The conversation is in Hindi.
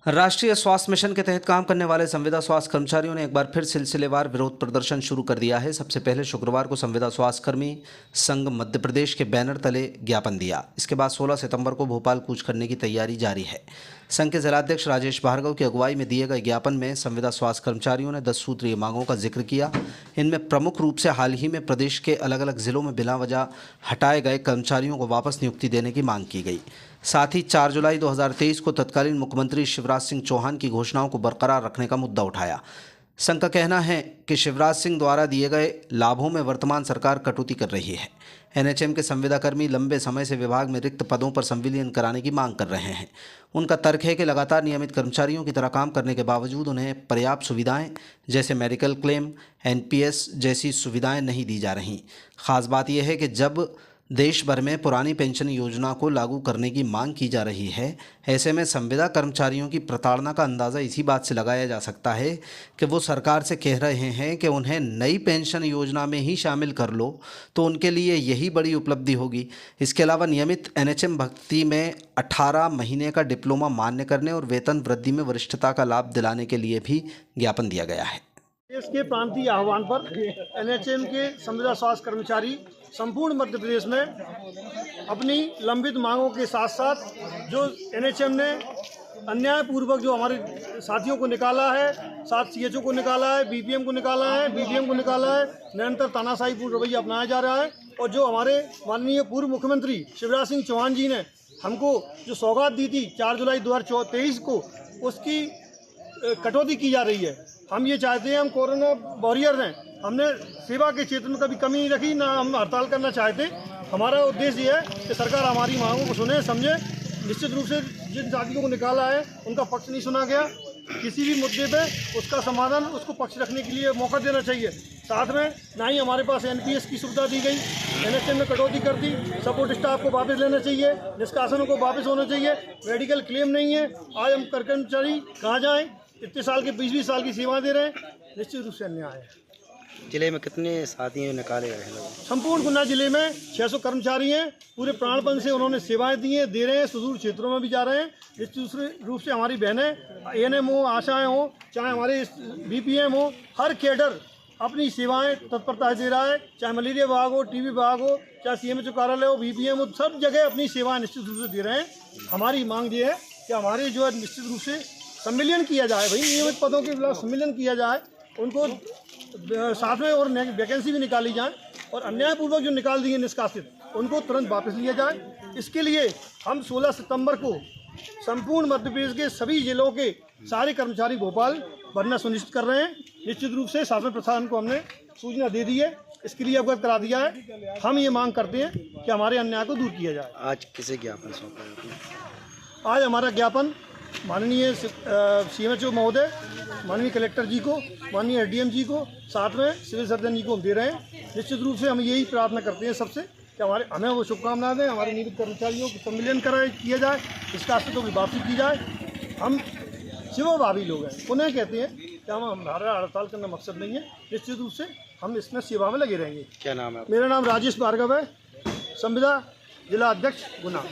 राष्ट्रीय स्वास्थ्य मिशन के तहत काम करने वाले संविदा स्वास्थ्य कर्मचारियों ने एक बार फिर सिलसिलेवार विरोध प्रदर्शन शुरू कर दिया है। सबसे पहले शुक्रवार को संविदा स्वास्थ्य कर्मी संघ मध्य प्रदेश के बैनर तले ज्ञापन दिया। इसके बाद 16 सितंबर को भोपाल कूच करने की तैयारी जारी है। संघ के जिलाध्यक्ष राजेश भार्गव की अगुवाई में दिए गए ज्ञापन में संविदा स्वास्थ्य कर्मचारियों ने 10 सूत्रीय मांगों का जिक्र किया। इनमें प्रमुख रूप से हाल ही में प्रदेश के अलग अलग जिलों में बिना वजह हटाए गए कर्मचारियों को वापस नियुक्ति देने की मांग की गई। साथ ही 4 जुलाई 2023 को तत्कालीन मुख्यमंत्री शिवराज सिंह चौहान की घोषणाओं को बरकरार रखने का मुद्दा उठाया। संघ का कहना है कि शिवराज सिंह द्वारा दिए गए लाभों में वर्तमान सरकार कटौती कर रही है। एनएचएम के संविदाकर्मी लंबे समय से विभाग में रिक्त पदों पर संविलियन कराने की मांग कर रहे हैं। उनका तर्क है कि लगातार नियमित कर्मचारियों की तरह काम करने के बावजूद उन्हें पर्याप्त सुविधाएं जैसे मेडिकल क्लेम, एनपीएस जैसी सुविधाएं नहीं दी जा रहीं। खास बात यह है कि जब देश भर में पुरानी पेंशन योजना को लागू करने की मांग की जा रही है, ऐसे में संविदा कर्मचारियों की प्रताड़ना का अंदाज़ा इसी बात से लगाया जा सकता है कि वो सरकार से कह रहे हैं कि उन्हें नई पेंशन योजना में ही शामिल कर लो, तो उनके लिए यही बड़ी उपलब्धि होगी। इसके अलावा नियमित एनएचएम भर्ती में 18 महीने का डिप्लोमा मान्य करने और वेतन वृद्धि में वरिष्ठता का लाभ दिलाने के लिए भी ज्ञापन दिया गया है। देश के प्रांतीय आह्वान पर एनएचएम के संविदा स्वास्थ्य कर्मचारी संपूर्ण मध्य प्रदेश में अपनी लंबित मांगों के साथ साथ जो एनएचएम ने अन्यायपूर्वक जो हमारे साथियों को निकाला है, 7 सीएचओ को निकाला है, बीपीएम को निकाला है, बीडीएम को निकाला है, निरंतर तानाशाहीपूर्ण रवैया अपनाया जा रहा है। और जो हमारे माननीय पूर्व मुख्यमंत्री शिवराज सिंह चौहान जी ने हमको जो सौगात दी थी 4 जुलाई 2023 को, उसकी कटौती की जा रही है। हम ये चाहते हैं, हम कोरोना वॉरियर हैं, हमने सेवा के क्षेत्र में कभी कमी नहीं रखी, ना हम हड़ताल करना चाहते। हमारा उद्देश्य ये है कि सरकार हमारी मांगों को सुने, समझे। निश्चित रूप से जिन साथियों को निकाला है उनका पक्ष नहीं सुना गया। किसी भी मुद्दे पे उसका समाधान, उसको पक्ष रखने के लिए मौका देना चाहिए। साथ में ना ही हमारे पास एनपीएस की सुविधा दी गई, एनएचएम में कटौती कर दी, सपोर्ट स्टाफ को वापस लेना चाहिए, निष्कासनों को वापस होना चाहिए, मेडिकल क्लेम नहीं है। आज हम कर्मचारी कहाँ जाएँ? इतने साल के 20-20 साल की सेवा दे रहे हैं, निश्चित रूप से अन्याय है। जिले में कितने साथी निकाले गए हैं? संपूर्ण गुना जिले में 600 कर्मचारी हैं। पूरे प्राणपण से उन्होंने सेवाएं दी हैं, दे रहे हैं, सुदूर क्षेत्रों में भी जा रहे हैं। निश्चित रूप से हमारी बहनें एएनएम हो, आशाएं हो, चाहे हमारे बीपीएम हो, हर कैडर अपनी सेवाएं तत्परता दे रहा है। चाहे मलेरिया विभाग हो, टीबी विभाग हो, चाहे सीएमएचओ कार्यालय हो, बीपीएम हो, सब जगह अपनी सेवाएं निश्चित रूप से दे रहे हैं। हमारी मांग ये है कि हमारे जो है निश्चित रूप से सम्मिलन किया जाए, भाई नियमित पदों के खिलाफ सम्मिलन किया जाए, उनको साथ में और वैकेंसी भी निकाली जाए, और अन्यायपूर्वक जो निकाल दिए निष्कासित उनको तुरंत वापस लिया जाए। इसके लिए हम 16 सितंबर को संपूर्ण मध्य प्रदेश के सभी जिलों के सारे कर्मचारी भोपाल भरना सुनिश्चित कर रहे हैं। निश्चित रूप से शासन प्रशासन को हमने सूचना दे दी है, इसके लिए अवगत करा दिया है। हम ये मांग करते हैं कि हमारे अन्याय को दूर किया जाए। आज किसे ज्ञापन सौंपा है? आज हमारा ज्ञापन माननीय सीएमएचओ महोदय, माननीय कलेक्टर जी को, माननीय एडीएम जी को, साथ में सिविल सर्जन जी को हम दे रहे हैं। निश्चित रूप से हम यही प्रार्थना करते हैं सबसे कि हमें वो शुभकामनाएं दें, हमारे नियमित कर्मचारियों को सम्मिलन किया जाए, निष्कासितों की वापसी की जाए। हम सेवाभावी लोग हैं, पुनः कहते हैं कि हमारा हड़ताल करना मकसद नहीं है। निश्चित रूप से हम इसमें सेवा में लगे रहेंगे। क्या नाम है? मेरा नाम राजेश भार्गव है, संविदा जिला अध्यक्ष गुना।